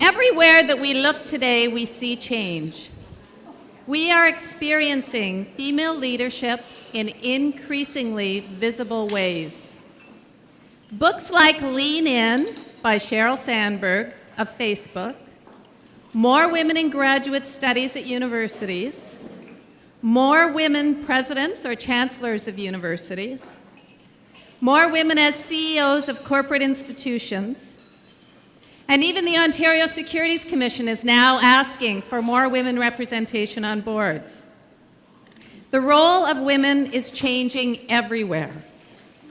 Everywhere that we look today, we see change. We are experiencing female leadership in increasingly visible ways. Books like Lean In by Sheryl Sandberg of Facebook, more women in graduate studies at universities, more women presidents or chancellors of universities, more women as CEOs of corporate institutions, and even the Ontario Securities Commission is now asking for more women representation on boards. The role of women is changing everywhere.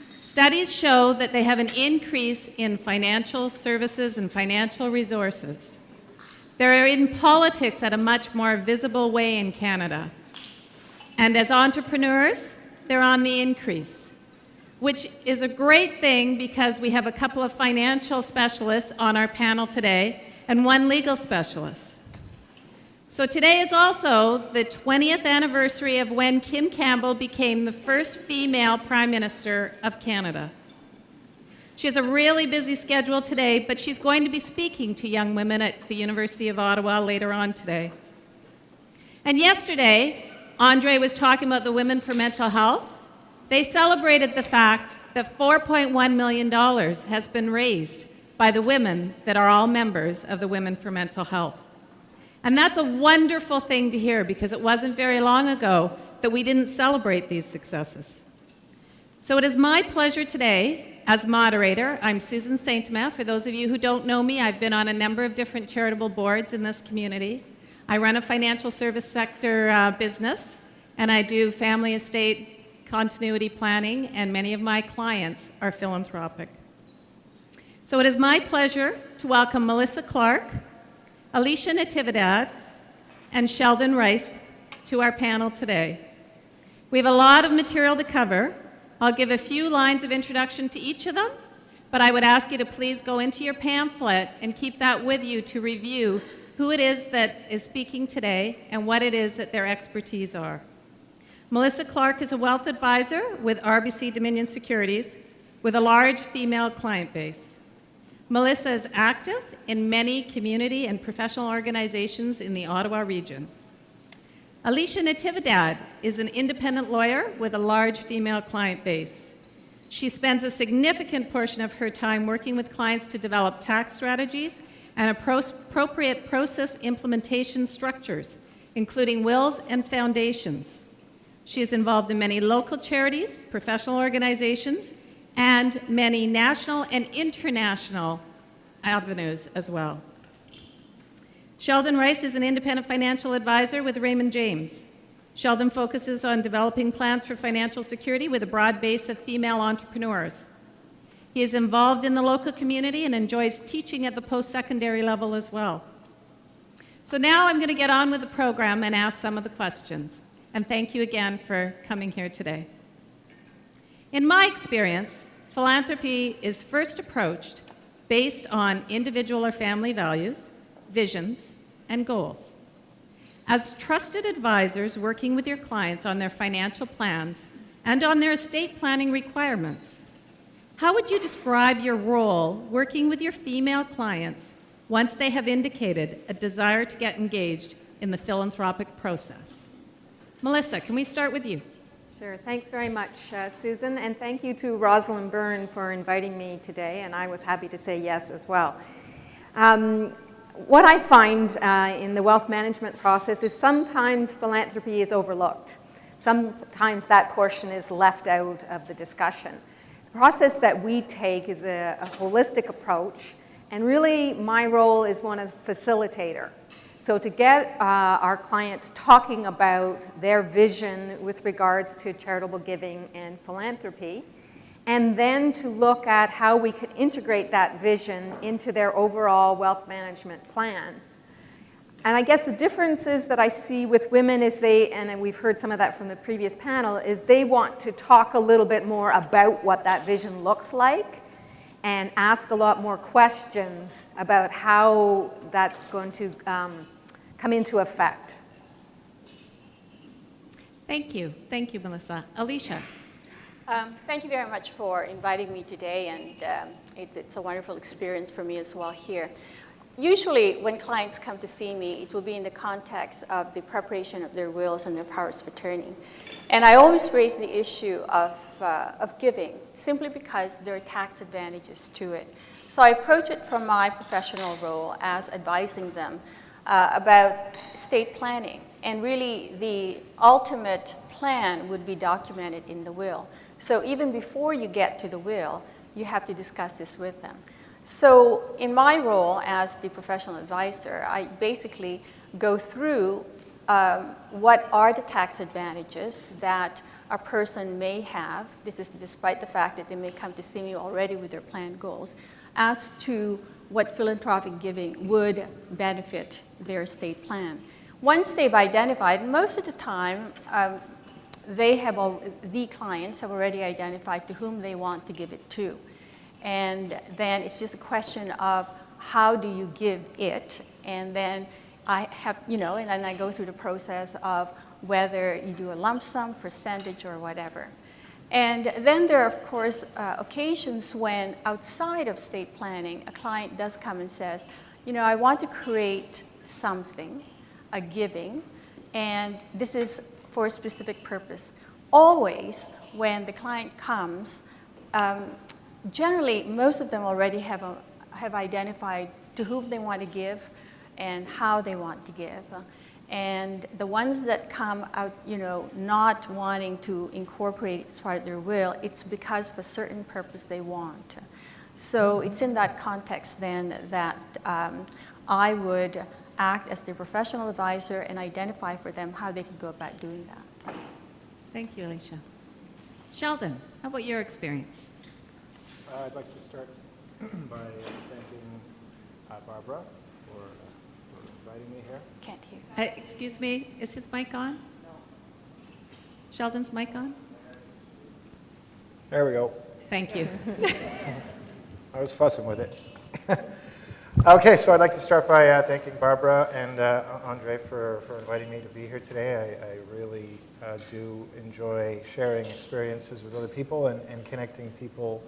Studies show that they have an increase in financial services and financial resources. They're in politics at a much more visible way in Canada. And as entrepreneurs, they're on the increase, which is a great thing because we have a couple of financial specialists on our panel today and one legal specialist. So today is also the 20th anniversary of when Kim Campbell became the first female Prime Minister of Canada. She has a really busy schedule today, but she's going to be speaking to young women at the University of Ottawa later on today. And yesterday, Andre was talking about the Women for Mental Health. They celebrated the fact that $4.1 million has been raised by the women that are all members of the Women for Mental Health. And that's a wonderful thing to hear because it wasn't very long ago that we didn't celebrate these successes. So it is my pleasure today, as moderator, I'm Susan Saint-Amand. For those of you who don't know me, I've been on a number of different charitable boards in this community. I run a financial service sector business, and I do family estate continuity planning, and many of my clients are philanthropic. So it is my pleasure to welcome Melissa Clark, Alicia Natividad, and Sheldon Rice to our panel today. We have a lot of material to cover. I'll give a few lines of introduction to each of them, but I would ask you to please go into your pamphlet and keep that with you to review who it is that is speaking today and what it is that their expertise are. Melissa Clark is a wealth advisor with RBC Dominion Securities with a large female client base. Melissa is active in many community and professional organizations in the Ottawa region. Alicia Natividad is an independent lawyer with a large female client base. She spends a significant portion of her time working with clients to develop tax strategies and appropriate process implementation structures, including wills and foundations. She is involved in many local charities, professional organizations, and many national and international avenues as well. Sheldon Rice is an independent financial advisor with Raymond James. Sheldon focuses on developing plans for financial security with a broad base of female entrepreneurs. He is involved in the local community and enjoys teaching at the post-secondary level as well. So now I'm going to get on with the program and ask some of the questions. And thank you again for coming here today. In my experience, philanthropy is first approached based on individual or family values, visions, and goals. As trusted advisors working with your clients on their financial plans and on their estate planning requirements, how would you describe your role working with your female clients once they have indicated a desire to get engaged in the philanthropic process? Melissa, can we start with you? Sure. Thanks very much, Susan, and thank you to Rosalind Byrne for inviting me today, and I was happy to say yes as well. What I find in the wealth management process is sometimes philanthropy is overlooked. Sometimes that portion is left out of the discussion. The process that we take is a holistic approach, and really my role is one of facilitator. So to get our clients talking about their vision with regards to charitable giving and philanthropy, and then to look at how we could integrate that vision into their overall wealth management plan. And I guess the differences that I see with women is and we've heard some of that from the previous panel, is they want to talk a little bit more about what that vision looks like and ask a lot more questions about how that's going to come into effect. Thank you. Thank you, Melissa. Alicia. Thank you very much for inviting me today, and it's a wonderful experience for me as well here. Usually, when clients come to see me, it will be in the context of the preparation of their wills and their powers of attorney. And I always raise the issue of giving, simply because there are tax advantages to it. So I approach it from my professional role as advising them about estate planning. And really, the ultimate plan would be documented in the will. So even before you get to the will, you have to discuss this with them. So in my role as the professional advisor, I basically go through what are the tax advantages that a person may have. This is despite the fact that they may come to see me already with their planned goals, as to what philanthropic giving would benefit their estate plan. Once they've identified, most of the time, the clients have already identified to whom they want to give it to. And then it's just a question of how do you give it, and then I have, and then I go through the process of whether you do a lump sum, percentage, or whatever. And then there are, of course, occasions when outside of estate planning, a client does come and says, I want to create something, a giving, and this is for a specific purpose. Always, when the client comes, generally, most of them already have identified to whom they want to give and how they want to give. And the ones that come out, not wanting to incorporate it as part of their will, it's because of a certain purpose they want. So it's in that context then that I would act as their professional advisor and identify for them how they can go about doing that. Thank you, Alicia. Sheldon, how about your experience? I'd like to start by thanking Barbara for inviting me here. Can't hear. Excuse me, is his mic on? No. Sheldon's mic on? There we go. Thank you. I was fussing with it. Okay, so I'd like to start by thanking Barbara and Andre for inviting me to be here today. I really do enjoy sharing experiences with other people and connecting people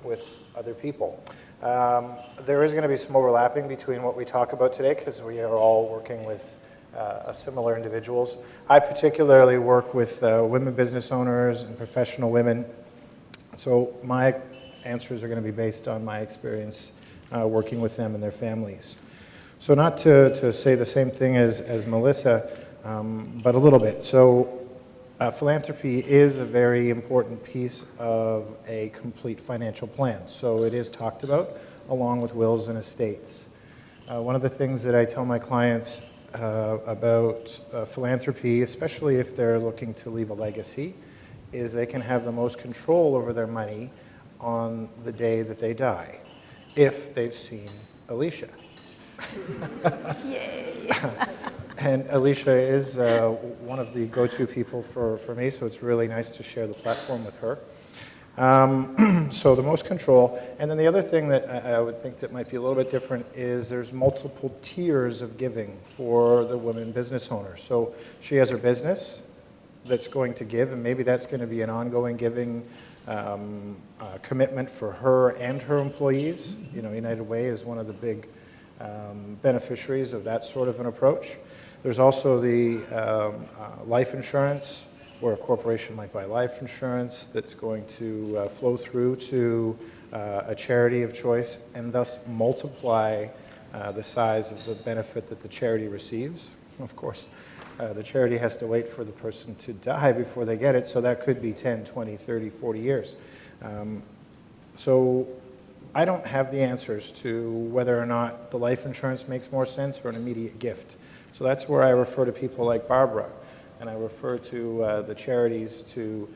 with other people. There is going to be some overlapping between what we talk about today because we are all working with similar individuals. I particularly work with women business owners and professional women. So my answers are going to be based on my experience working with them and their families. So not to say the same thing as Melissa, but a little bit. So philanthropy is a very important piece of a complete financial plan. So it is talked about along with wills and estates. One of the things that I tell my clients about philanthropy, especially if they're looking to leave a legacy, is they can have the most control over their money on the day that they die, if they've seen Alicia. Yay! And Alicia is one of the go-to people for me, so it's really nice to share the platform with her. So the most control. And then the other thing that I would think that might be a little bit different is there's multiple tiers of giving for the women business owner. So she has her business that's going to give, and maybe that's going to be an ongoing giving commitment for her and her employees. United Way is one of the big beneficiaries of that sort of an approach. There's also the life insurance, where a corporation might buy life insurance that's going to flow through to a charity of choice and thus multiply the size of the benefit that the charity receives. Of course, the charity has to wait for the person to die before they get it, so that could be 10, 20, 30, 40 years. So I don't have the answers to whether or not the life insurance makes more sense or an immediate gift. So that's where I refer to people like Barbara, and I refer to the charities to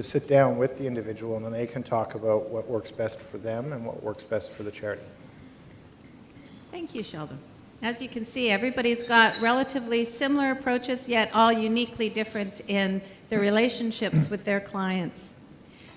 sit down with the individual, and then they can talk about what works best for them and what works best for the charity. Thank you, Sheldon. As you can see, everybody's got relatively similar approaches, yet all uniquely different in their relationships with their clients.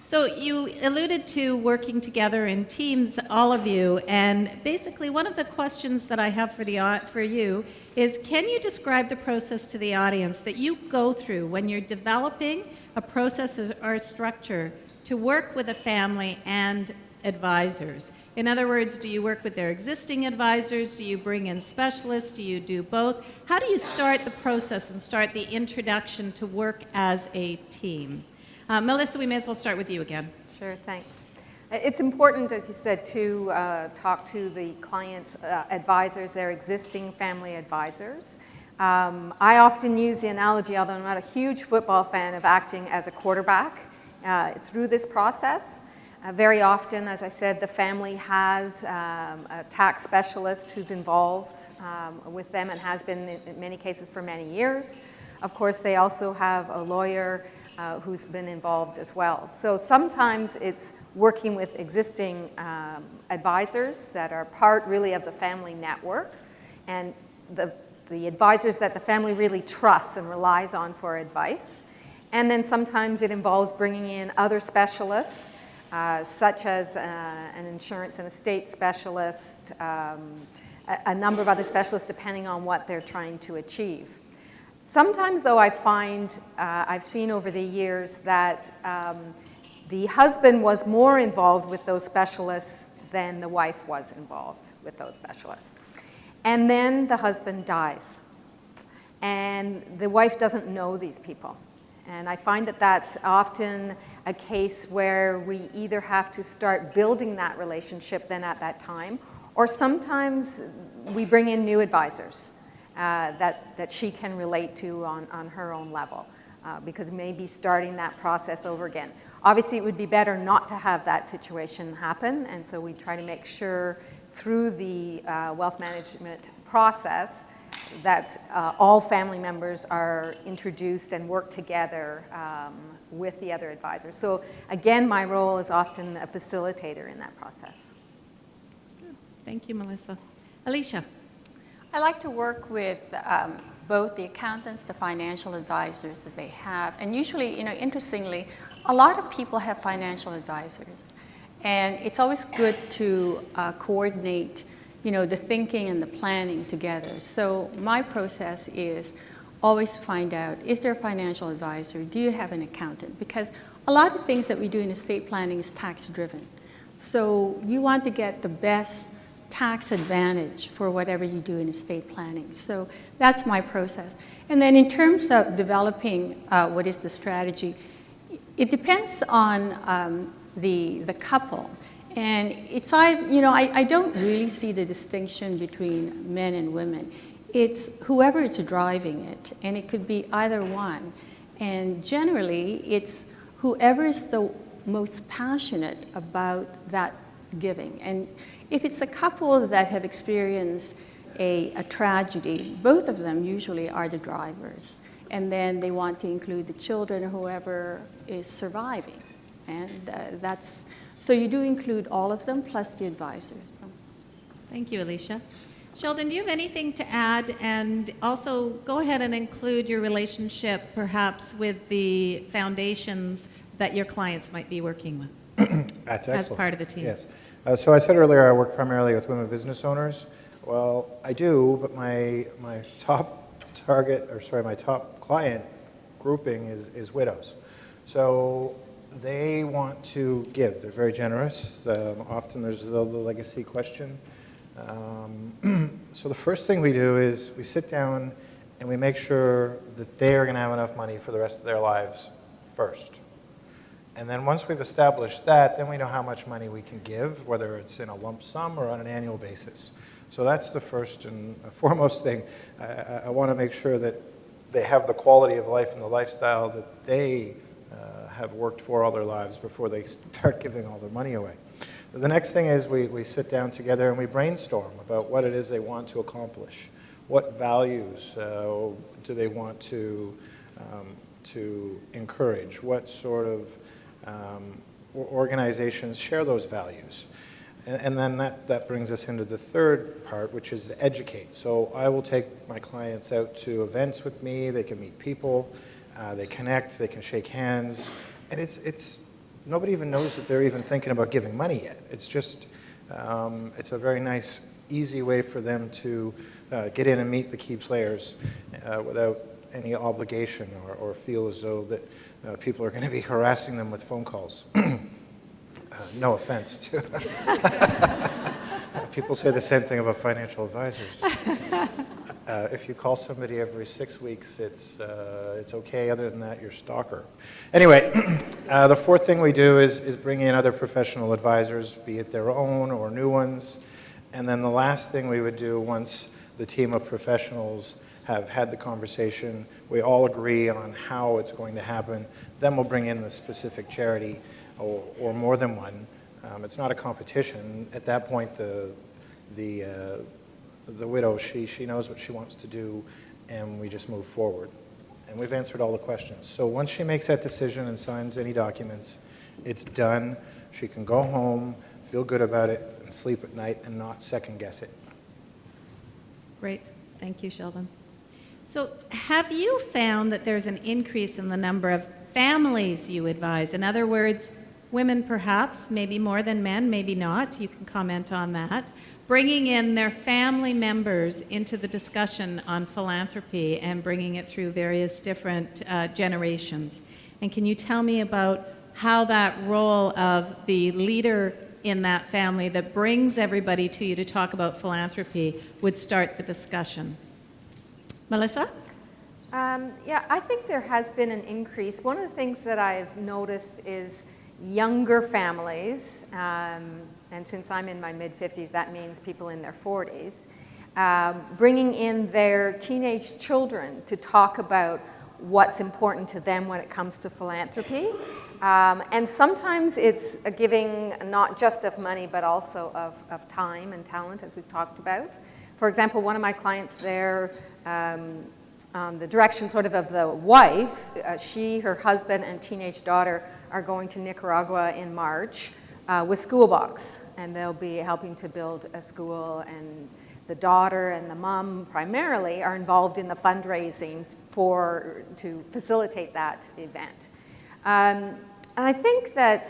So you alluded to working together in teams, all of you, and basically one of the questions that I have for you is, can you describe the process to the audience that you go through when you're developing a process or a structure to work with a family and advisors? In other words, do you work with their existing advisors? Do you bring in specialists? Do you do both? How do you start the process and start the introduction to work as a team? Melissa, we may as well start with you again. Sure, thanks. It's important, as you said, to talk to the client's advisors, their existing family advisors. I often use the analogy, although I'm not a huge football fan, of acting as a quarterback through this process. Very often, as I said, the family has a tax specialist who's involved with them and has been in many cases for many years. Of course, they also have a lawyer who's been involved as well. So sometimes it's working with existing advisors that are part really of the family network, and the advisors that the family really trusts and relies on for advice. And then sometimes it involves bringing in other specialists, such as an insurance and estate specialist, a number of other specialists depending on what they're trying to achieve. Sometimes, though, I find, I've seen over the years that the husband was more involved with those specialists than the wife was involved with those specialists. And then the husband dies, and the wife doesn't know these people. And I find that that's often a case where we either have to start building that relationship then at that time, or sometimes we bring in new advisors that she can relate to on her own level, because maybe starting that process over again. Obviously, it would be better not to have that situation happen, and so we try to make sure through the wealth management process that all family members are introduced and work together with the other advisors. So again, my role is often a facilitator in that process. That's good. Thank you, Melissa. Alicia. I like to work with both the accountants, the financial advisors that they have, and usually, interestingly, a lot of people have financial advisors, and it's always good to coordinate, the thinking and the planning together. So my process is always find out, is there a financial advisor? Do you have an accountant? Because a lot of things that we do in estate planning is tax driven. So you want to get the best tax advantage for whatever you do in estate planning. So that's my process. And then in terms of developing what is the strategy, it depends on the couple. And it's, I don't really see the distinction between men and women. It's whoever is driving it, and it could be either one. And generally, it's whoever is the most passionate about that giving. And if it's a couple that have experienced a tragedy, both of them usually are the drivers. And then they want to include the children, whoever is surviving. And so you do include all of them, plus the advisors. Thank you, Alicia. Sheldon, do you have anything to add? And also, go ahead and include your relationship, perhaps, with the foundations that your clients might be working with. That's excellent. As part of the team. Yes. So I said earlier I work primarily with women business owners. Well, I do, but my top client grouping is widows. So they want to give. They're very generous. Often there's the legacy question. So the first thing we do is we sit down and we make sure that they are going to have enough money for the rest of their lives first. And then once we've established that, then we know how much money we can give, whether it's in a lump sum or on an annual basis. So that's the first and foremost thing. I want to make sure that they have the quality of life and the lifestyle that they have worked for all their lives before they start giving all their money away. The next thing is we sit down together and we brainstorm about what it is they want to accomplish. What values do they want to encourage? What sort of organizations share those values? And then that brings us into the third part, which is to educate. So I will take my clients out to events with me. They can meet people, they connect, they can shake hands, and it's nobody even knows that they're even thinking about giving money yet. It's just it's a very nice, easy way for them to get in and meet the key players without any obligation or feel as though that people are going to be harassing them with phone calls. No offense to people say the same thing about financial advisors. If you call somebody every 6 weeks, it's okay. Other than that, you're a stalker. Anyway, the fourth thing we do is bring in other professional advisors, be it their own or new ones. And then the last thing we would do once the team of professionals have had the conversation, we all agree on how it's going to happen, then we'll bring in the specific charity or more than one. It's not a competition. At that point, the widow, she knows what she wants to do, and we just move forward. And we've answered all the questions. So once she makes that decision and signs any documents, it's done. She can go home, feel good about it, and sleep at night and not second guess it. Great. Thank you, Sheldon. So have you found that there's an increase in the number of families you advise? In other words, women perhaps, maybe more than men, maybe not. You can comment on that. Bringing in their family members into the discussion on philanthropy and bringing it through various different generations. And can you tell me about how that role of the leader in that family that brings everybody to you to talk about philanthropy would start the discussion? Melissa? Yeah, I think there has been an increase. One of the things that I've noticed is younger families, and since I'm in my mid-50s, that means people in their 40s, bringing in their teenage children to talk about what's important to them when it comes to philanthropy. And sometimes it's a giving not just of money, but also of time and talent, as we've talked about. For example, one of my clients there, the direction sort of the wife, she, her husband, and teenage daughter are going to Nicaragua in March with Schoolbox, and they'll be helping to build a school, and the daughter and the mom primarily are involved in the fundraising to facilitate that event. And I think that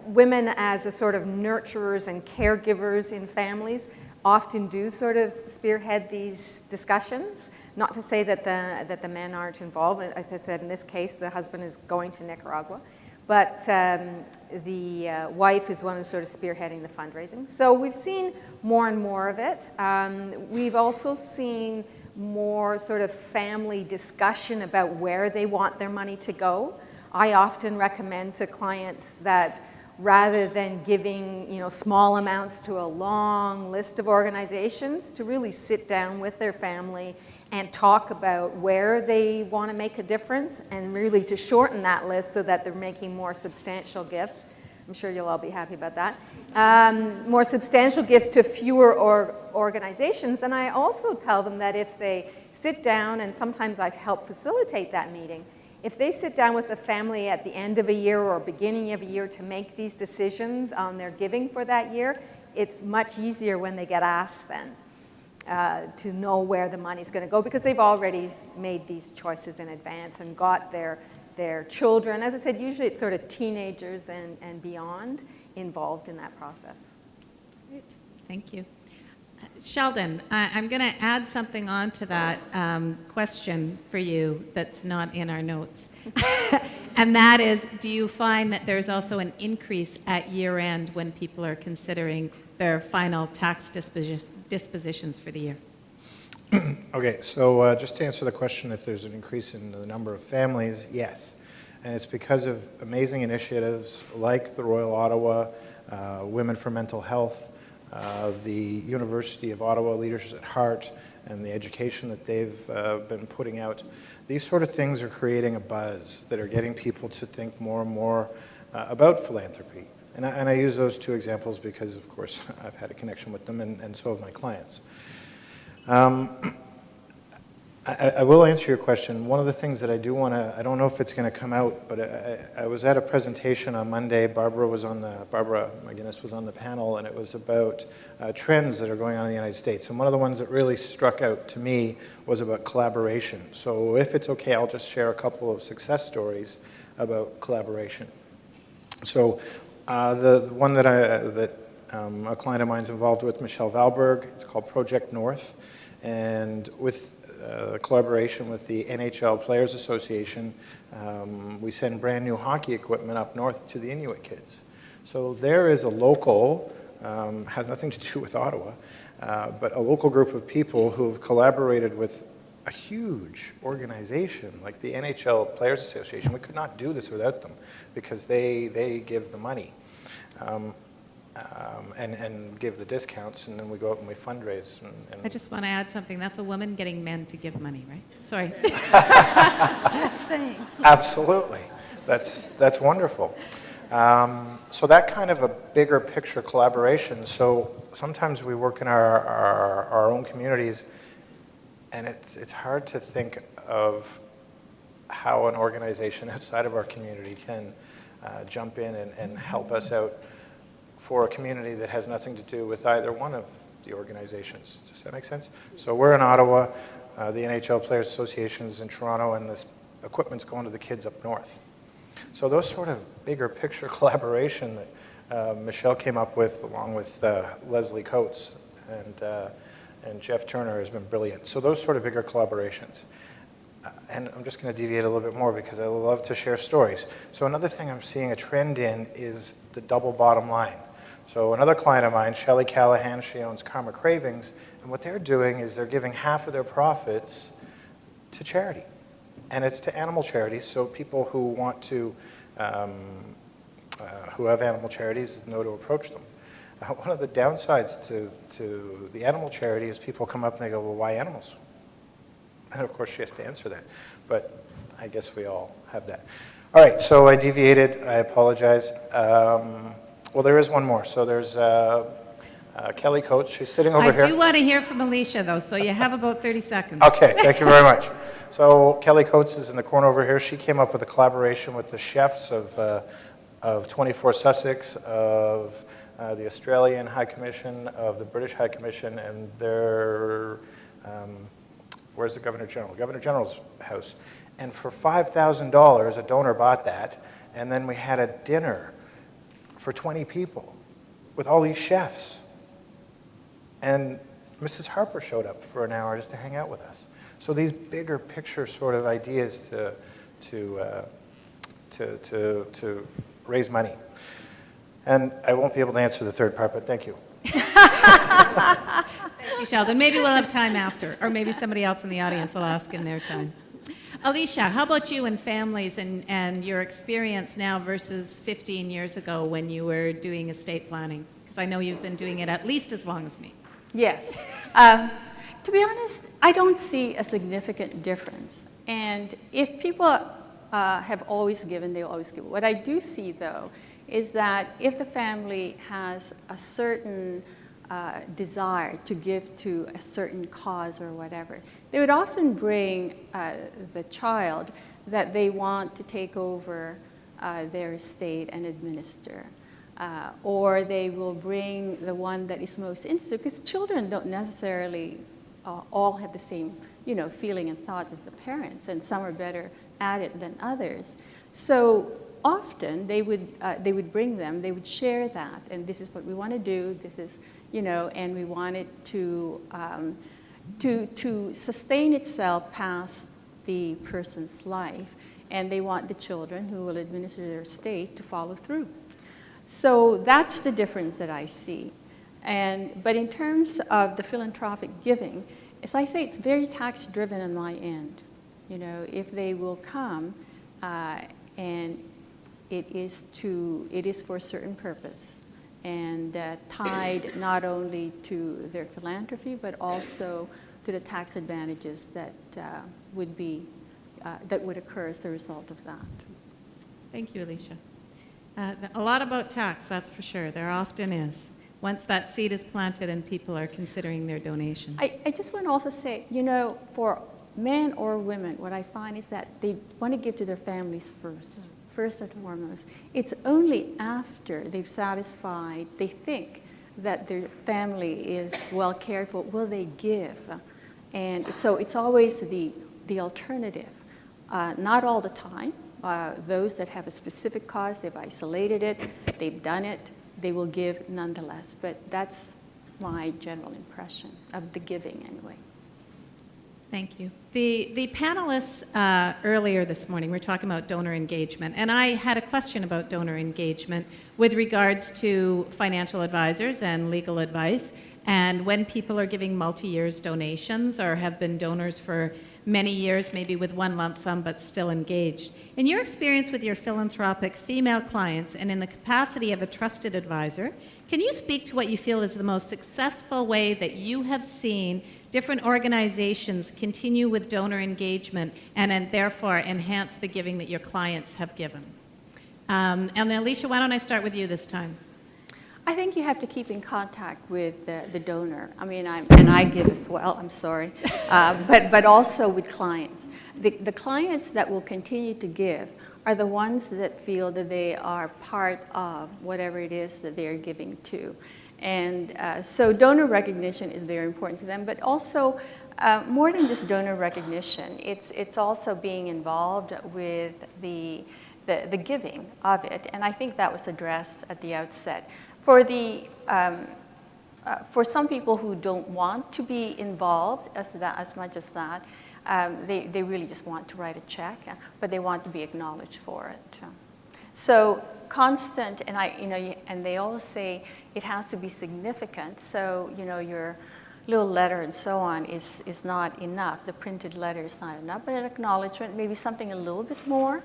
women as a sort of nurturers and caregivers in families often do sort of spearhead these discussions. Not to say that the men aren't involved. As I said, in this case, the husband is going to Nicaragua. But the wife is the one who's sort of spearheading the fundraising. So we've seen more and more of it. We've also seen more sort of family discussion about where they want their money to go. I often recommend to clients that rather than giving small amounts to a long list of organizations, to really sit down with their family and talk about where they want to make a difference, and really to shorten that list so that they're making more substantial gifts. I'm sure you'll all be happy about that. More substantial gifts to fewer organizations. And I also tell them that if they sit down, and sometimes I help facilitate that meeting, if they sit down with the family at the end of a year or beginning of a year to make these decisions on their giving for that year, it's much easier when they get asked then. To know where the money's going to go, because they've already made these choices in advance and got their children, as I said, usually it's sort of teenagers and beyond, involved in that process. Great. Thank you. Sheldon, I'm going to add something on to that question for you that's not in our notes. And that is, do you find that there's also an increase at year end when people are considering their final tax dispositions for the year? Okay, so just to answer the question, if there's an increase in the number of families, yes. And it's because of amazing initiatives like the Royal Ottawa, Women for Mental Health, the University of Ottawa Leaders at Heart, and the education that they've been putting out. These sort of things are creating a buzz that are getting people to think more and more about philanthropy. And I use those two examples because, of course, I've had a connection with them, and so have my clients. I will answer your question. One of the things that I do want to, I don't know if it's going to come out, but I was at a presentation on Monday. Barbara McGinnis was on the panel, and it was about trends that are going on in the United States. And one of the ones that really struck out to me was about collaboration. So if it's okay, I'll just share a couple of success stories about collaboration. So the one that a client of mine is involved with, Michelle Valberg, it's called Project North, and with collaboration with the NHL Players Association, we send brand new hockey equipment up north to the Inuit kids. So there is a local, has nothing to do with Ottawa, but a local group of people who have collaborated with a huge organization like the NHL Players Association. We could not do this without them because they give the money and give the discounts, and then we go out and we fundraise. I just want to add something. That's a woman getting men to give money, right? Sorry. Just saying. Absolutely. That's wonderful. So that kind of a bigger picture collaboration. So sometimes we work in our own communities, and it's hard to think of how an organization outside of our community can jump in and help us out for a community that has nothing to do with either one of the organizations. Does that make sense? So we're in Ottawa, the NHL Players Association is in Toronto, and this equipment's going to the kids up north. So those sort of bigger picture collaboration that Michelle came up with, along with Leslie Coates and Jeff Turner, has been brilliant. So those sort of bigger collaborations. And I'm just going to deviate a little bit more because I love to share stories. So another thing I'm seeing a trend in is the double bottom line. So another client of mine, Shelley Callahan, she owns Karma Cravings, and what they're doing is they're giving half of their profits to charity. And it's to animal charities, so people who want to, who have animal charities know to approach them. One of the downsides to the animal charity is people come up and they go, well, why animals? And of course she has to answer that, but I guess we all have that. All right, so I deviated, I apologize. Well, there is one more. So there's Kelly Coates, she's sitting over here. I do want to hear from Alicia, though, so you have about 30 seconds. Okay, thank you very much. So Kelly Coates is in the corner over here. She came up with a collaboration with the chefs of 24 Sussex, of the Australian High Commission, of the British High Commission, and their, where's the Governor General? Governor General's house. And for $5,000, a donor bought that, and then we had a dinner for 20 people with all these chefs. And Mrs. Harper showed up for an hour just to hang out with us. So these bigger picture sort of ideas to raise money. And I won't be able to answer the third part, but thank you. Thank you, Sheldon. Maybe we'll have time after, or maybe somebody else in the audience will ask in their time. Alicia, how about you and families and your experience now versus 15 years ago when you were doing estate planning? Because I know you've been doing it at least as long as me. Yes. To be honest, I don't see a significant difference. And if people have always given, they always give. What I do see, though, is that if the family has a certain desire to give to a certain cause or whatever, they would often bring the child that they want to take over their estate and administer. Or they will bring the one that is most interested, because children don't necessarily all have the same, feeling and thoughts as the parents, and some are better at it than others. So often they would bring them, they would share that, and this is what we want to do, this is, and we want it to sustain itself past the person's life, and they want the children who will administer their estate to follow through. So that's the difference that I see. But in terms of the philanthropic giving, as I say, it's very tax-driven on my end. If they will come, and it is for a certain purpose, and tied not only to their philanthropy, but also to the tax advantages that would occur as a result of that. Thank you, Alicia. A lot about tax, that's for sure. There often is. Once that seed is planted and people are considering their donations. I just want to also say, for men or women, what I find is that they want to give to their families first and foremost. It's only after they've satisfied, they think that their family is well cared for, will they give. And so it's always the alternative. Not all the time. Those that have a specific cause, they've isolated it, they've done it, they will give nonetheless. But that's my general impression of the giving anyway. Thank you. The panelists earlier this morning were talking about donor engagement, and I had a question about donor engagement with regards to financial advisors and legal advice, and when people are giving multi-years donations or have been donors for many years, maybe with one lump sum but still engaged. In your experience with your philanthropic female clients and in the capacity of a trusted advisor, can you speak to what you feel is the most successful way that you have seen different organizations continue with donor engagement and therefore enhance the giving that your clients have given? And Alicia, why don't I start with you this time? I think you have to keep in contact with the donor. I mean, and I give as well, I'm sorry, but also with clients. The clients that will continue to give are the ones that feel that they are part of whatever it is that they're giving to. And so donor recognition is very important to them, but also more than just donor recognition, it's also being involved with the giving of it, and I think that was addressed at the outset. For some people who don't want to be involved as much as that, they really just want to write a check, but they want to be acknowledged for it. So constant, and they always say it has to be significant. So your little letter and so on is not enough. The printed letter is not enough, but an acknowledgement, maybe something a little bit more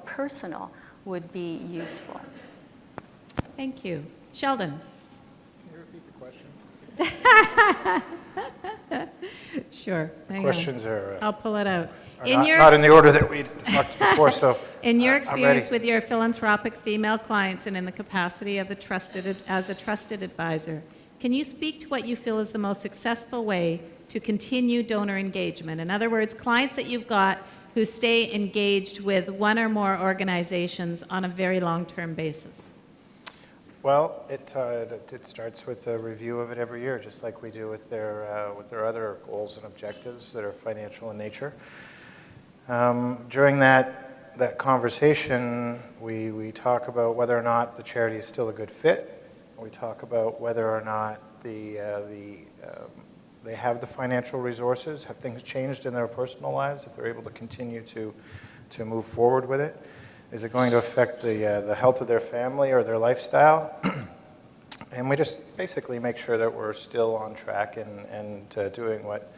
personal, would be useful. Thank you. Sheldon. Can you repeat the question? Sure. Hang on. Questions are I'll pull it out. not in the order that we talked before, so In your I'm experience ready. with your philanthropic female clients and in the capacity of as a trusted advisor, can you speak to what you feel is the most successful way to continue donor engagement? In other words, clients that you've got who stay engaged with one or more organizations on a very long-term basis. Well, it starts with a review of it every year, just like we do with their other goals and objectives that are financial in nature. During that conversation, we talk about whether or not the charity is still a good fit. We talk about whether or not they have the financial resources, have things changed in their personal lives, if they're able to continue to move forward with it. Is it going to affect the health of their family or their lifestyle? And we just basically make sure that we're still on track and doing what,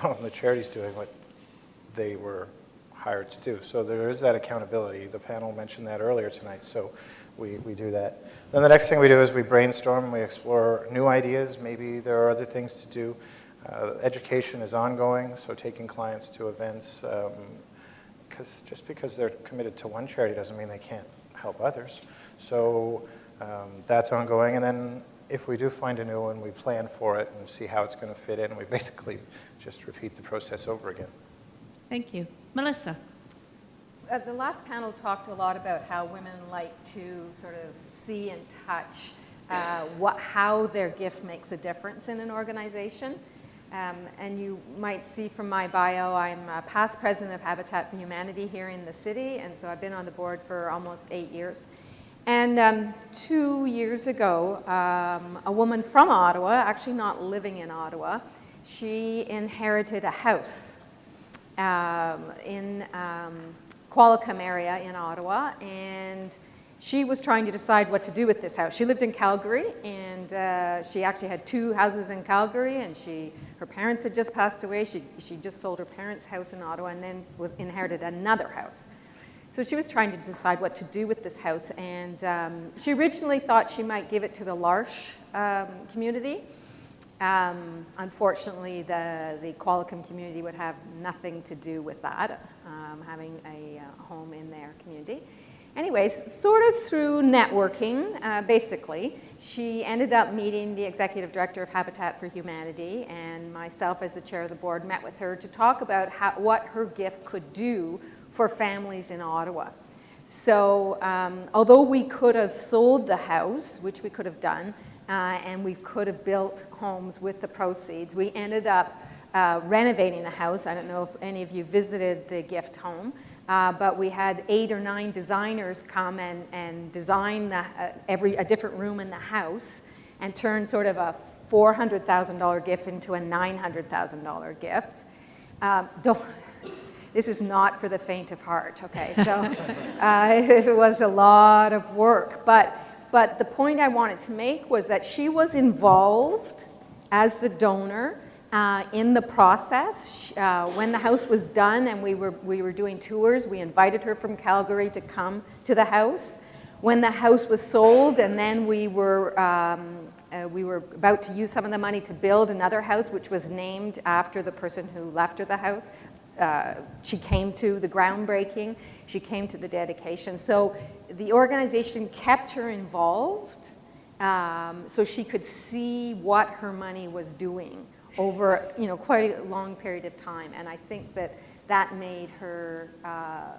the charity's doing what they were hired to do. So there is that accountability. The panel mentioned that earlier tonight, so we do that. Then the next thing we do is we brainstorm, we explore new ideas. Maybe there are other things to do. Education is ongoing, so taking clients to events, just because they're committed to one charity doesn't mean they can't help others. So that's ongoing. And then if we do find a new one, we plan for it and see how it's going to fit in. We basically just repeat the process over again. Thank you. Melissa. The last panel talked a lot about how women like to sort of see and touch how their gift makes a difference in an organization. And you might see from my bio, I'm a past president of Habitat for Humanity here in the city, and so I've been on the board for almost 8 years. And 2 years ago, a woman from Ottawa, actually not living in Ottawa, she inherited a house in Qualicum area in Ottawa, and she was trying to decide what to do with this house. She lived in Calgary, and she actually had 2 houses in Calgary, and her parents had just passed away. She just sold her parents' house in Ottawa and then inherited another house. So she was trying to decide what to do with this house, and she originally thought she might give it to the L'Arche community. Unfortunately, the Qualicum community would have nothing to do with that, having a home in their community. Anyways, sort of through networking, basically, she ended up meeting the executive director of Habitat for Humanity, and myself as the chair of the board met with her to talk about what her gift could do for families in Ottawa. So although we could have sold the house, which we could have done, and we could have built homes with the proceeds, we ended up renovating the house. I don't know if any of you visited the gift home. But we had 8 or 9 designers come and design a different room in the house and turn sort of a $400,000 gift into a $900,000 gift. This is not for the faint of heart, okay? So it was a lot of work. But the point I wanted to make was that she was involved as the donor in the process. When the house was done and we were doing tours, we invited her from Calgary to come to the house. When the house was sold, and then we were about to use some of the money to build another house, which was named after the person who left her the house. She came to the groundbreaking. She came to the dedication. So the organization kept her involved so she could see what her money was doing over quite a long period of time. And I think that made her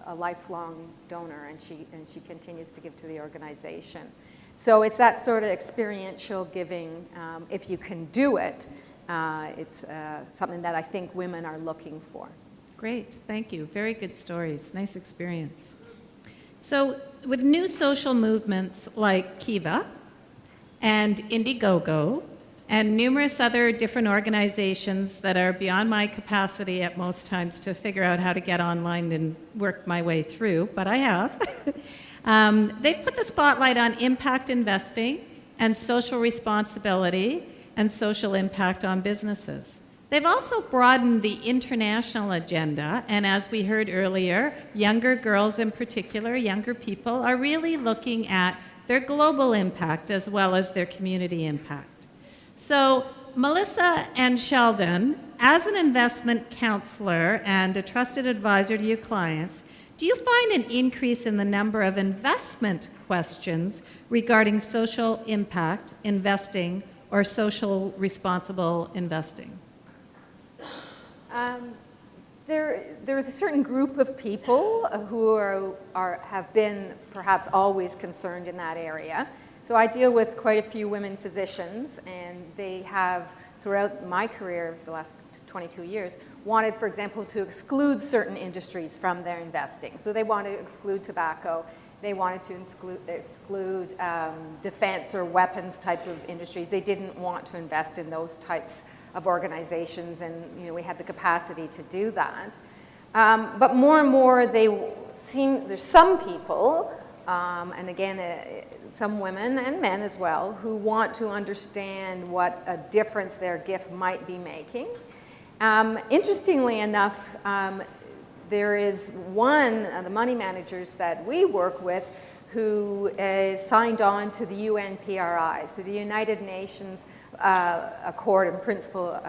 a lifelong donor, and she continues to give to the organization. So it's that sort of experiential giving. If you can do it, it's something that I think women are looking for. Great, thank you. Very good stories. Nice experience. So with new social movements like Kiva and Indiegogo and numerous other different organizations that are beyond my capacity at most times to figure out how to get online and work my way through, but I have, they've put the spotlight on impact investing and social responsibility and social impact on businesses. They've also broadened the international agenda, and as we heard earlier, younger girls in particular, younger people, are really looking at their global impact as well as their community impact. So Melissa and Sheldon, as an investment counselor and a trusted advisor to your clients, do you find an increase in the number of investment questions regarding social impact investing or social responsible investing? There's a certain group of people who have been perhaps always concerned in that area. So I deal with quite a few women physicians, and they have, throughout my career for the last 22 years, wanted, for example, to exclude certain industries from their investing. So they wanted to exclude tobacco. They wanted to exclude defense or weapons type of industries. They didn't want to invest in those types of organizations, and we had the capacity to do that. But more and more, there's some people, and again, some women and men as well, who want to understand what a difference their gift might be making. Interestingly enough, there is one of the money managers that we work with who signed on to the UNPRI, so the United Nations Accord and Principle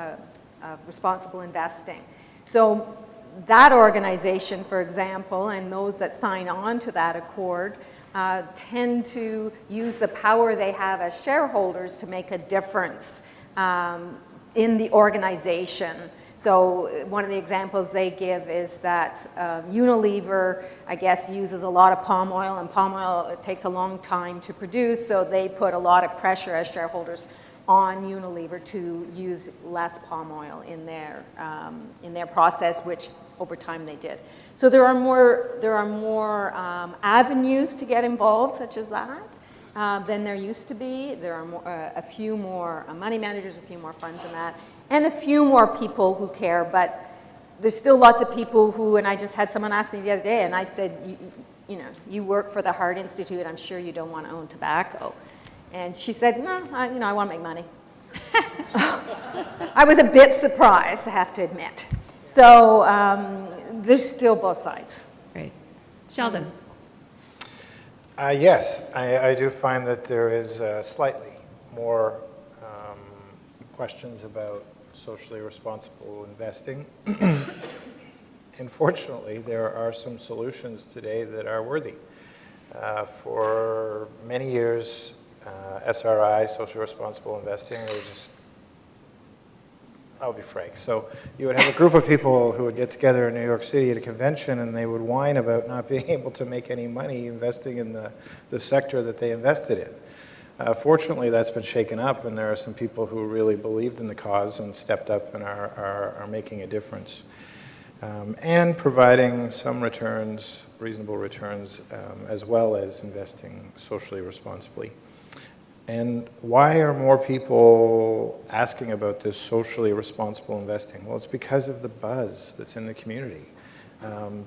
of Responsible Investing. So that organization, for example, and those that sign on to that accord tend to use the power they have as shareholders to make a difference in the organization. So one of the examples they give is that Unilever, I guess, uses a lot of palm oil, and palm oil, it takes a long time to produce, so they put a lot of pressure as shareholders on Unilever to use less palm oil in their process, which over time they did. So there are more avenues to get involved, such as that, than there used to be. There are a few more money managers, a few more funds in that, and a few more people who care. But there's still lots of people who, and I just had someone ask me the other day, and I said, you work for the Heart Institute. I'm sure you don't want to own tobacco. And she said, no, I want to make money. I was a bit surprised, I have to admit. So there's still both sides. Great. Sheldon. Yes, I do find that there is slightly more questions about socially responsible investing. Unfortunately, there are some solutions today that are worthy. For many years, SRI, social responsible investing, I'll be frank. So you would have a group of people who would get together in New York City at a convention, and they would whine about not being able to make any money investing in the sector that they invested in. Fortunately, that's been shaken up, and there are some people who really believed in the cause and stepped up and are making a difference. And providing some returns, reasonable returns, as well as investing socially responsibly. And why are more people asking about this socially responsible investing? Well, it's because of the buzz that's in the community.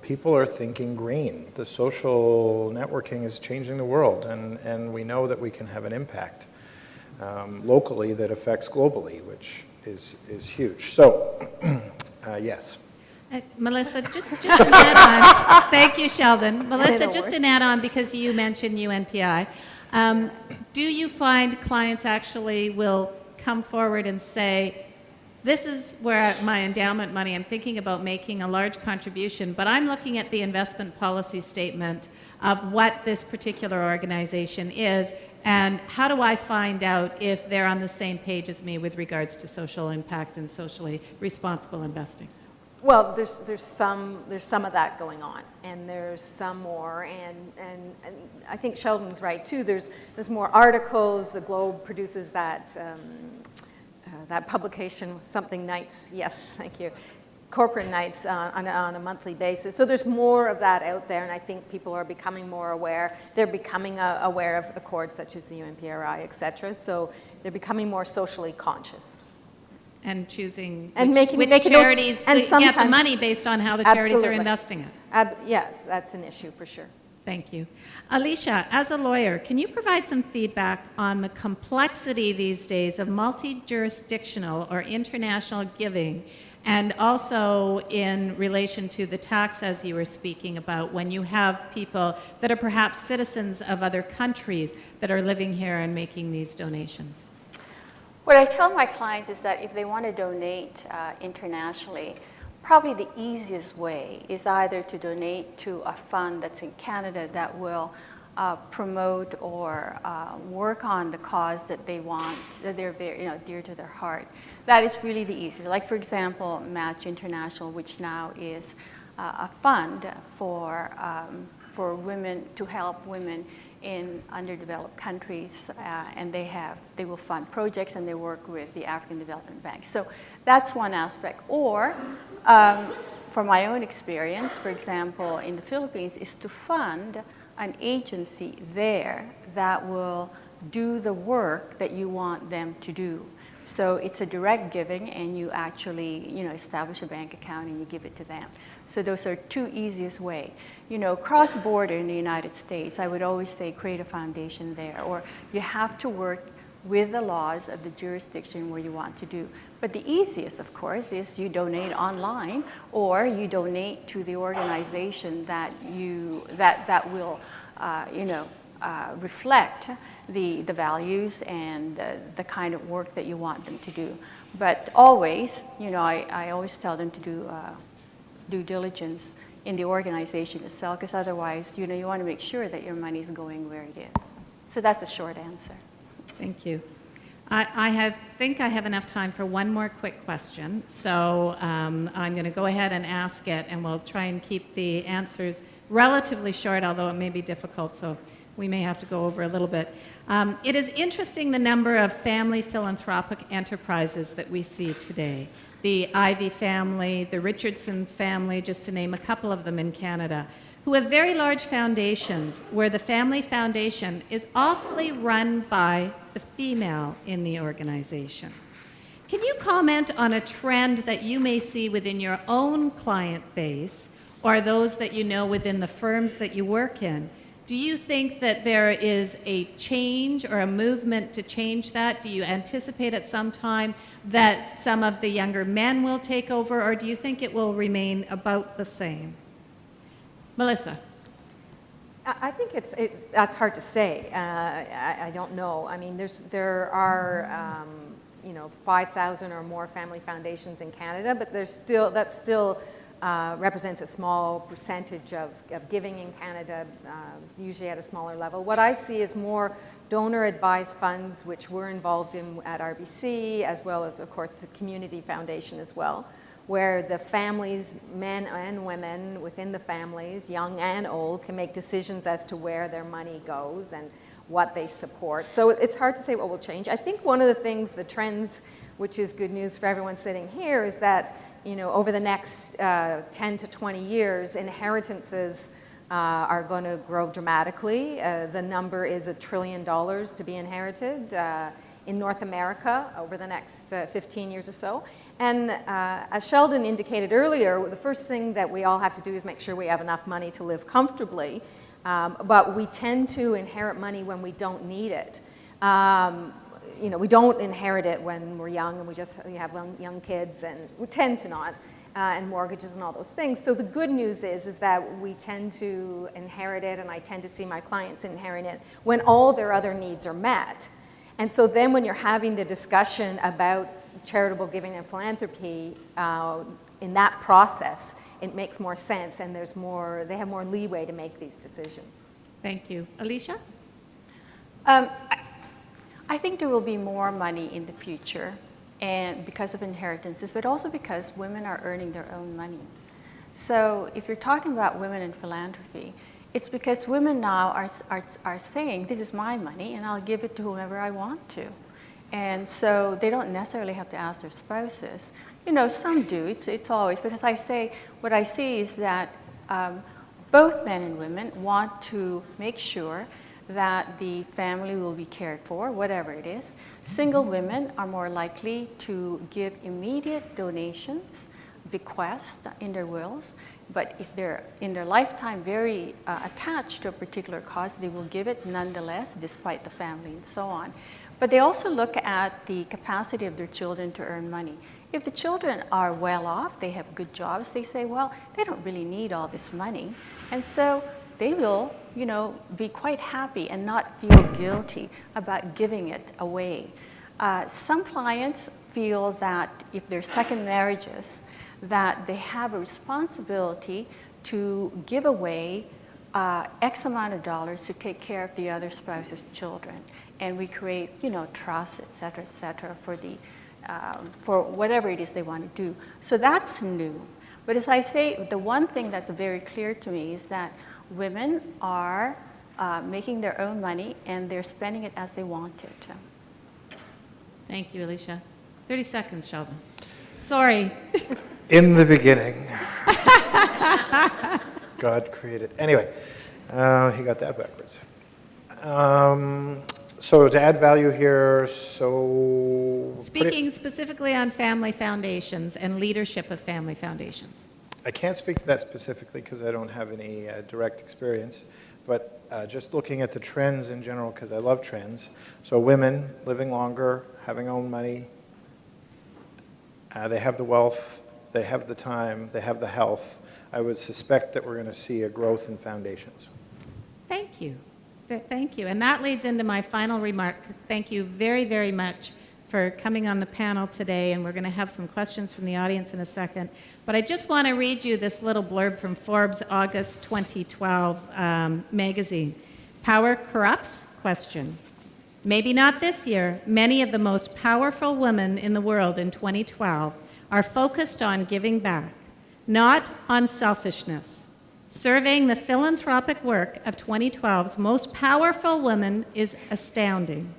People are thinking green. The social networking is changing the world, and we know that we can have an impact locally that affects globally, which is huge. So, yes. Melissa, just an add-on. Thank you, Sheldon. Melissa, No just worries. an add-on because you mentioned UNPI. Do you find clients actually will come forward and say, this is where my endowment money, I'm thinking about making a large contribution, but I'm looking at the investment policy statement of what this particular organization is, and how do I find out if they're on the same page as me with regards to social impact and socially responsible investing? Well, there's some of that going on, and there's some more, and I think Sheldon's right too. There's more articles. The Globe produces that that publication, Something Nights. Yes, thank you. Corporate nights on a monthly basis. So there's more of that out there, and I think people are becoming more aware. They're becoming aware of accords such as the UNPRI, et cetera. So they're becoming more socially conscious. And choosing And which making those- charities and get the sometimes- money based on how the charities are Absolutely. investing it. Yes, that's an issue for sure. Thank you. Alicia, as a lawyer, can you provide some feedback on the complexity these days of multi-jurisdictional or international giving, and also in relation to the tax, as you were speaking about, when you have people that are perhaps citizens of other countries that are living here and making these donations? What I tell my clients is that if they want to donate internationally, probably the easiest way is either to donate to a fund that's in Canada that will promote or work on the cause that they want, that they're very, dear to their heart. That is really the easiest. Like, for example, Match International, which now is a fund for women, to help women in underdeveloped countries, and they will fund projects, and they work with the African Development Bank. So that's one aspect. Or, from my own experience, for example, in the Philippines, is to fund an agency there that will do the work that you want them to do. So it's a direct giving, and you actually, establish a bank account and you give it to them. So those are two easiest ways. Cross-border in the United States, I would always say create a foundation there, or you have to work with the laws of the jurisdiction where you want to do. But the easiest, of course, is you donate online, or you donate to the organization that will, reflect the values and the kind of work that you want them to do. But always, I always tell them to do due diligence in the organization itself, because otherwise, you want to make sure that your money is going where it is. So that's a short answer. Thank you. I think I have enough time for one more quick question. So I'm going to go ahead and ask it, and we'll try and keep the answers relatively short, although it may be difficult, so we may have to go over a little bit. It is interesting the number of family philanthropic enterprises that we see today. The Ivy family, the Richardson family, just to name a couple of them in Canada, who have very large foundations where the family foundation is awfully run by the female in the organization. Can you comment on a trend that you may see within your own client base, or those that you know within the firms that you work in? Do you think that there is a change or a movement to change that? Do you anticipate at some time that some of the younger men will take over, or do you think it will remain about the same? Melissa. I think that's hard to say. I don't know. I mean, there are 5,000 or more family foundations in Canada, but that still represents a small percentage of giving in Canada, usually at a smaller level. What I see is more donor-advised funds, which we're involved in at RBC, as well as, of course, the community foundation as well, where the families, men and women within the families, young and old, can make decisions as to where their money goes and what they support. So it's hard to say what will change. I think one of the things, the trends, which is good news for everyone sitting here, is that over the next 10 to 20 years, inheritances are going to grow dramatically. The number is $1 trillion to be inherited in North America over the next 15 years or so. And as Sheldon indicated earlier, the first thing that we all have to do is make sure we have enough money to live comfortably. But we tend to inherit money when we don't need it. You know, we don't inherit it when we're young and we have young kids, and we tend to not, and mortgages and all those things. So the good news is that we tend to inherit it, and I tend to see my clients inherit it when all their other needs are met. And so then when you're having the discussion about charitable giving and philanthropy, in that process, it makes more sense, and they have more leeway to make these decisions. Thank you. Alicia? I think there will be more money in the future, and because of inheritances, but also because women are earning their own money. So if you're talking about women in philanthropy, it's because women now are saying, this is my money, and I'll give it to whomever I want to. And so they don't necessarily have to ask their spouses. You know, some do, it's always, but as I say, what I see is that both men and women want to make sure that the family will be cared for, whatever it is. Single women are more likely to give immediate donations, bequests in their wills, but if they're in their lifetime very attached to a particular cause, they will give it nonetheless, despite the family and so on. But they also look at the capacity of their children to earn money. If the children are well off, they have good jobs, they say, well, they don't really need all this money. And so they will, you know, be quite happy and not feel guilty about giving it away. Some clients feel that if they're second marriages, that they have a responsibility to give away X amount of dollars to take care of the other spouse's children. And we create, you know, trusts, et cetera, for whatever it is they want to do. So that's new. But as I say, the one thing that's very clear to me is that women are making their own money, and they're spending it as they want it. Thank you, Alicia. 30 seconds, Sheldon. Sorry. In the beginning, God created. Anyway, he got that backwards. So to add value here, Speaking specifically on family foundations and leadership of family foundations. I can't speak to that specifically because I don't have any direct experience, but just looking at the trends in general, because I love trends. So women living longer, having own money, they have the wealth, they have the time, they have the health. I would suspect that we're going to see a growth in foundations. Thank you. Thank you. And that leads into my final remark. Thank you very, very much for coming on the panel today, and we're going to have some questions from the audience in a second. But I just want to read you this little blurb from Forbes August 2012 magazine. Power corrupts? Question. Maybe not this year. Many of the most powerful women in the world in 2012 are focused on giving back, not on selfishness. Surveying the philanthropic work of 2012's most powerful women is astounding.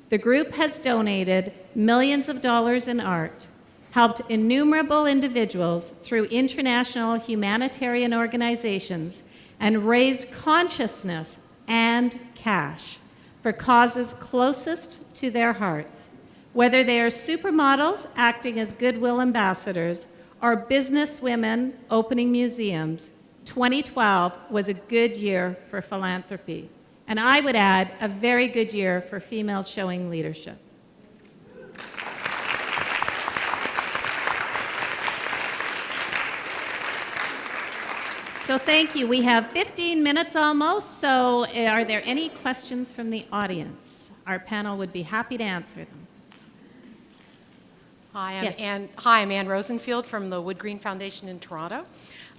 The group has donated millions of dollars in art, helped innumerable individuals through international humanitarian organizations, and raised consciousness and cash for causes closest to their hearts. Whether they are supermodels acting as goodwill ambassadors or businesswomen opening museums, 2012 was a good year for philanthropy. And I would add, a very good year for females showing leadership. So thank you. We have 15 minutes almost, so are there any questions from the audience? Our panel would be happy to answer them. Hi, I'm Ann Rosenfield from the Wood Green Foundation in Toronto.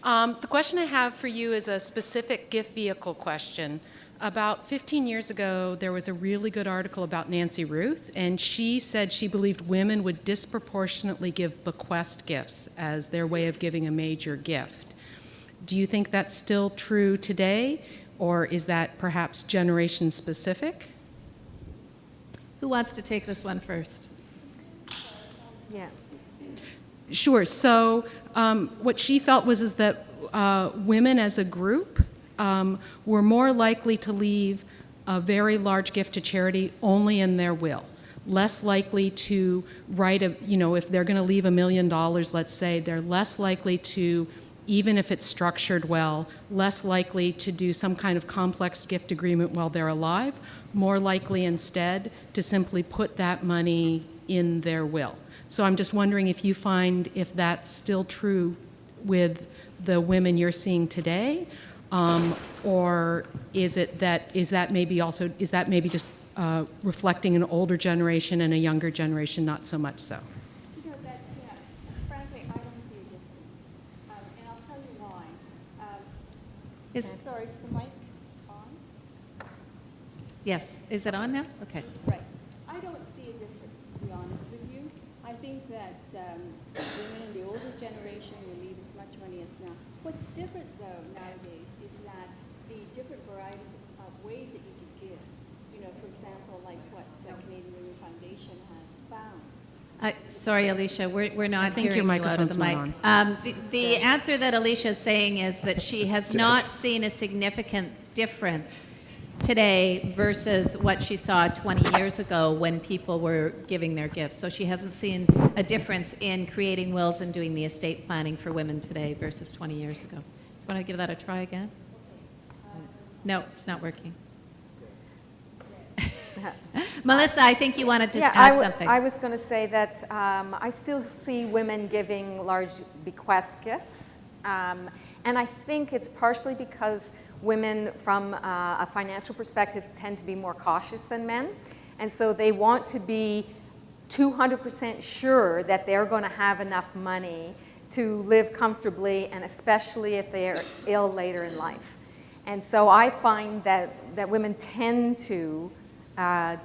The question I have for you is a specific gift vehicle question. About 15 years ago, there was a really good article about Nancy Ruth, and she said she believed women would disproportionately give bequest gifts as their way of giving a major gift. Do you think that's still true today, or is that perhaps generation specific? Who wants to take this one first? Yeah. Sure. So what she felt was that women as a group were more likely to leave a very large gift to charity only in their will. Less likely to write if they're going to leave $1 million, let's say, they're less likely to, even if it's structured well, less likely to do some kind of complex gift agreement while they're alive, more likely instead to simply put that money in their will. So I'm just wondering if you find if that's still true with the women you're seeing today, or is that maybe just reflecting an older generation and a younger generation not so much so? Frankly, I don't see a difference. And I'll tell you why. Sorry, is the mic on? Yes, is it on now? Okay. Right. I don't see a difference, to be honest with you. I think that women in the older generation will leave as much money as now. What's different, though, nowadays is that the different varieties of ways that you can give. For example, like what the Canadian Women Foundation has found. Sorry, Alicia, we're not think hearing your you out of microphone's the not mic. on. The answer that Alicia is saying is that she has not seen a significant difference today versus what she saw 20 years ago when people were giving their gifts. So she hasn't seen a difference in creating wills and doing the estate planning for women today versus 20 years ago. Do you want to give that a try again? No, it's not working. Melissa, I think you wanted to add something. I was going to say that I still see women giving large bequest gifts. And I think it's partially because women from a financial perspective tend to be more cautious than men. And so they want to be 200% sure that they're going to have enough money to live comfortably, and especially if they are ill later in life. And so I find that women tend to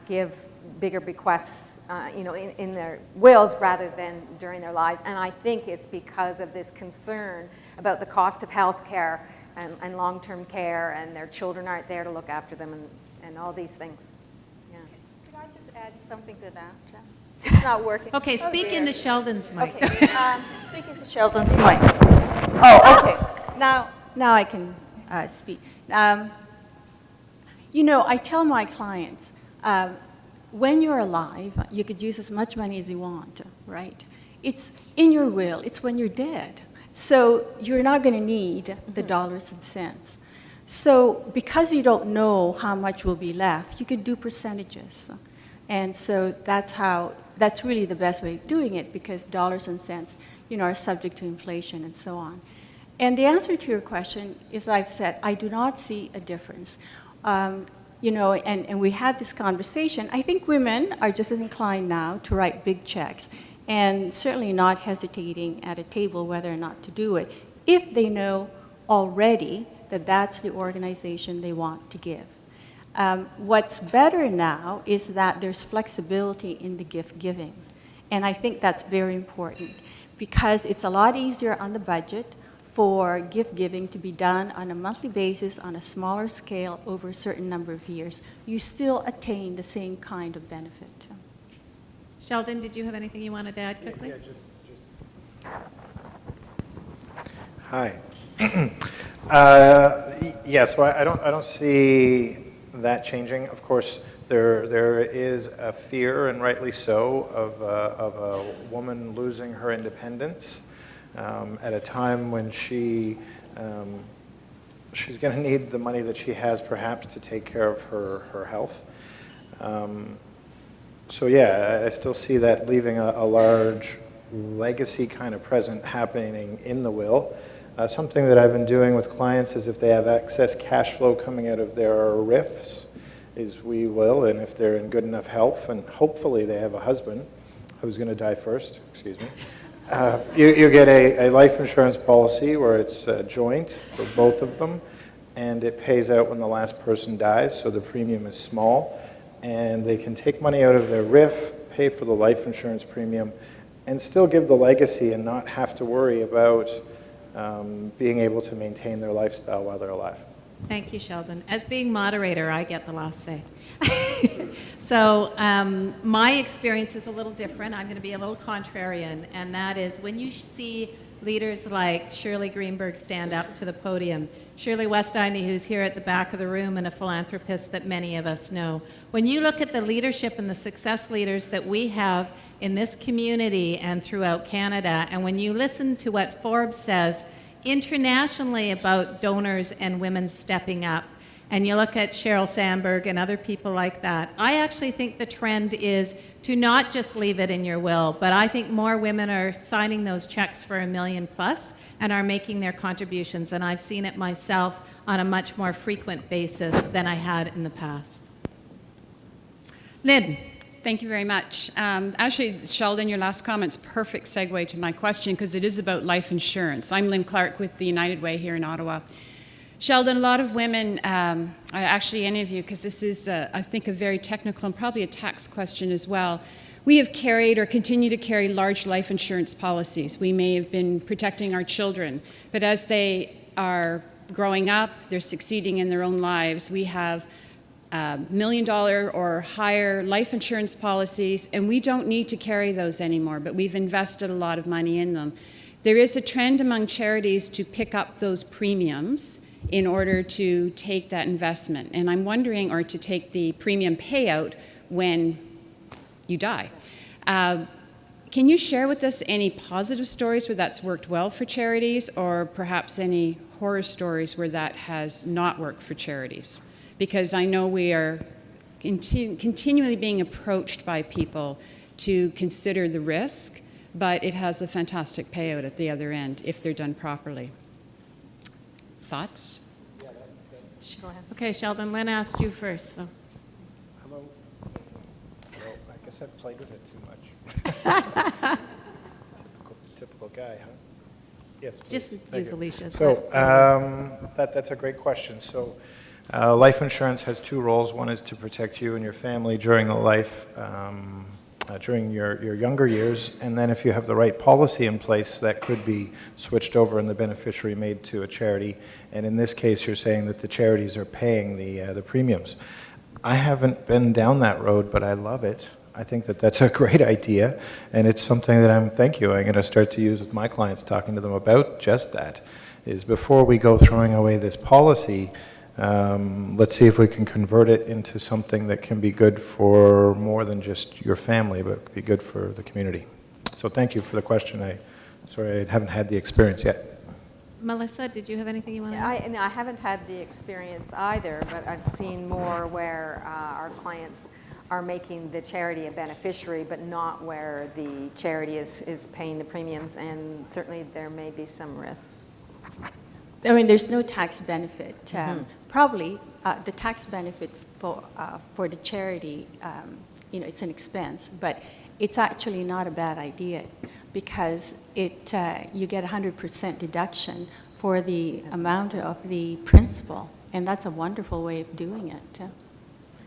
give bigger bequests, in their wills rather than during their lives. And I think it's because of this concern about the cost of health care and long-term care, and their children aren't there to look after them, and all these things. Yeah. Could I just add something to that? It's not working. Okay, speak dear. into Sheldon's mic. Okay, speaking to Sheldon's mic. Oh, okay. Now I can speak. I tell my clients, when you're alive, you could use as much money as you want, right? It's in your will. It's when you're dead. So you're not going to need the dollars and cents. So because you don't know how much will be left, you could do percentages. And so that's really the best way of doing it, because dollars and cents, are subject to inflation and so on. And the answer to your question is, I've said, I do not see a difference. And we had this conversation. I think women are just as inclined now to write big checks, and certainly not hesitating at a table whether or not to do it, if they know already that that's the organization they want to give. What's better now is that there's flexibility in the gift giving. And I think that's very important, because it's a lot easier on the budget for gift giving to be done on a monthly basis on a smaller scale over a certain number of years. You still attain the same kind of benefit. Sheldon, did you have anything you wanted to add quickly? Yeah, Hi. So I don't see that changing. Of course, there is a fear, and rightly so, of a woman losing her independence at a time when she's going to need the money that she has, perhaps, to take care of her health. So I still see that leaving a large legacy kind of present happening in the will. Something that I've been doing with clients is, if they have excess cash flow coming out of their RIFs, is we will, and if they're in good enough health, and hopefully they have a husband who's going to die first, excuse me, you get a life insurance policy where it's joint for both of them, and it pays out when the last person dies, so the premium is small. And they can take money out of their RIF, pay for the life insurance premium, and still give the legacy and not have to worry about being able to maintain their lifestyle while they're alive. Thank you, Sheldon. As being moderator, I get the last say. So my experience is a little different. I'm going to be a little contrarian, and that is when you see leaders like Shirley Greenberg stand up to the podium, Shirley Westindy, who's here at the back of the room and a philanthropist that many of us know. When you look at the leadership and the success leaders that we have in this community and throughout Canada, and when you listen to what Forbes says internationally about donors and women stepping up, and you look at Sheryl Sandberg and other people like that, I actually think the trend is to not just leave it in your will, but I think more women are signing those checks for $1 million plus and are making their contributions, and I've seen it myself on a much more frequent basis than I had in the past. Lynn. Thank you very much. Actually, Sheldon, your last comment's perfect segue to my question because it is about life insurance. I'm Lynn Clark with the United Way here in Ottawa. Sheldon, a lot of women, actually any of you, because this is, I think, a very technical and probably a tax question as well. We have carried or continue to carry large life insurance policies. We may have been protecting our children, but as they are growing up, they're succeeding in their own lives, we have $1 million or higher life insurance policies, and we don't need to carry those anymore, but we've invested a lot of money in them. There is a trend among charities to pick up those premiums in order to take that investment, and I'm wondering, or to take the premium payout when you die. Can you share with us any positive stories where that's worked well for charities, or perhaps any horror stories where that has not worked for charities? Because I know we are continually being approached by people to consider the risk, but it has a fantastic payout at the other end if they're done properly. Thoughts? Okay, Sheldon, Lynn asked you first. So. Hello. Well, I guess I've played with it too much. typical guy, huh? Yes, please. Just Thank use you. Alicia's. So that's a great question. So life insurance has two roles. One is to protect you and your family during the life, during your younger years, and then if you have the right policy in place, that could be switched over and the beneficiary made to a charity. And in this case, you're saying that the charities are paying the premiums. I haven't been down that road, but I love it. I think that that's a great idea, and it's something that I'm going to start to use with my clients, talking to them about just that, is before we go throwing away this policy, let's see if we can convert it into something that can be good for more than just your family, but be good for the community. So thank you for the question. Sorry, I haven't had the experience yet. Melissa, did you have anything you want to add? I haven't had the experience either, but I've seen more where our clients are making the charity a beneficiary, but not where the charity is paying the premiums, and certainly there may be some risks. I mean, there's no tax benefit. Probably the tax benefit for the charity, it's an expense, but it's actually not a bad idea because you get 100% deduction for the amount of the principal, and that's a wonderful way of doing it.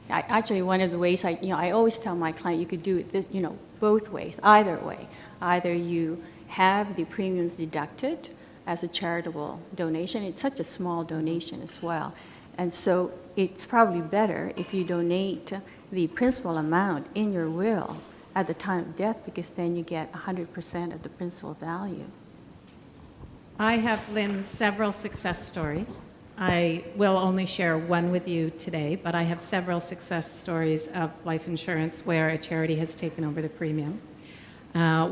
Actually, one of the ways I always tell my client you could do it both ways, either way. Either you have the premiums deducted as a charitable donation. It's such a small donation as well. And so it's probably better if you donate the principal amount in your will at the time of death, because then you get 100% of the principal value. I have, Lynn, several success stories. I will only share one with you today, but I have several success stories of life insurance where a charity has taken over the premium,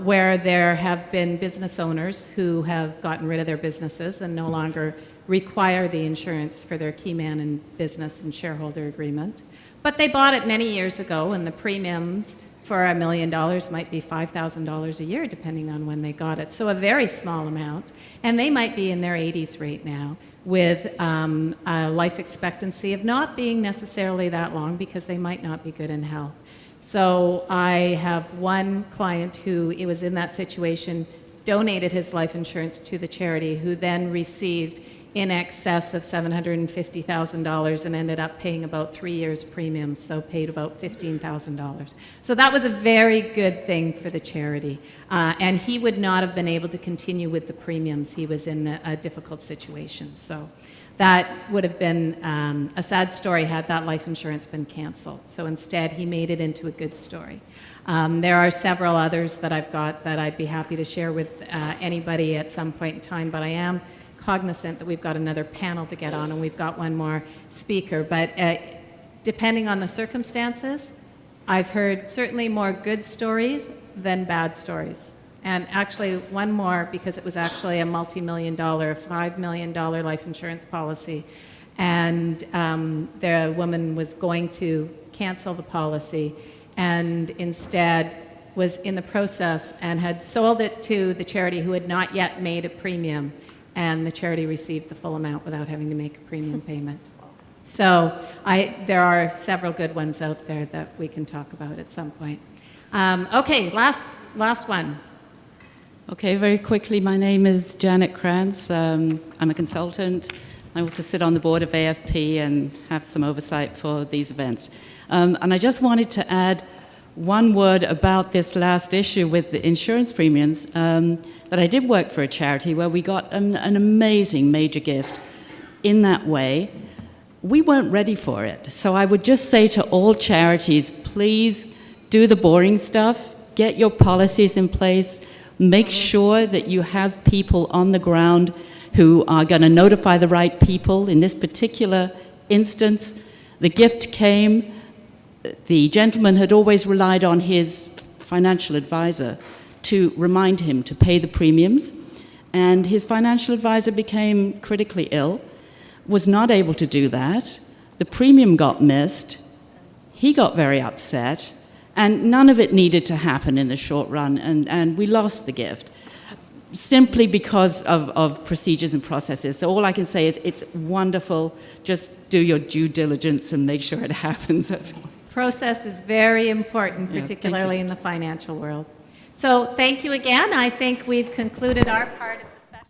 where there have been business owners who have gotten rid of their businesses and no longer require the insurance for their key man in business and shareholder agreement. But they bought it many years ago, and the premiums for $1 million might be $5,000 a year, depending on when they got it. So a very small amount. And they might be in their 80s right now with a life expectancy of not being necessarily that long, because they might not be good in health. So I have one client who was in that situation, donated his life insurance to the charity, who then received in excess of $750,000 and ended up paying about 3 years premiums, so paid about $15,000. So that was a very good thing for the charity. And he would not have been able to continue with the premiums. He was in a difficult situation. So That would have been a sad story had that life insurance been canceled. So instead, he made it into a good story. There are several others that I've got that I'd be happy to share with anybody at some point in time, but I am cognizant that we've got another panel to get on, and we've got one more speaker. But depending on the circumstances, I've heard certainly more good stories than bad stories. And actually, one more, because it was actually a multi-million-dollar, $5 million life insurance policy. And the woman was going to cancel the policy and instead was in the process and had sold it to the charity who had not yet made a premium. And the charity received the full amount without having to make a premium payment. So there are several good ones out there that we can talk about at some point. Okay, last one. Okay, very quickly, my name is Janet Krantz. I'm a consultant. I also sit on the board of AFP and have some oversight for these events. And I just wanted to add one word about this last issue with the insurance premiums, that I did work for a charity where we got an amazing major gift in that way. We weren't ready for it. So I would just say to all charities, please do the boring stuff, get your policies in place, make sure that you have people on the ground who are going to notify the right people. In this particular instance, the gift came. The gentleman had always relied on his financial advisor to remind him to pay the premiums, and his financial advisor became critically ill, was not able to do that. The premium got missed. He got very upset, and none of it needed to happen in the short run, and we lost the gift simply because of procedures and processes. So all I can say is it's wonderful. Just do your due diligence and make sure it happens. That's all. Process is very important, particularly in the financial world. So thank you again. I think we've concluded our part of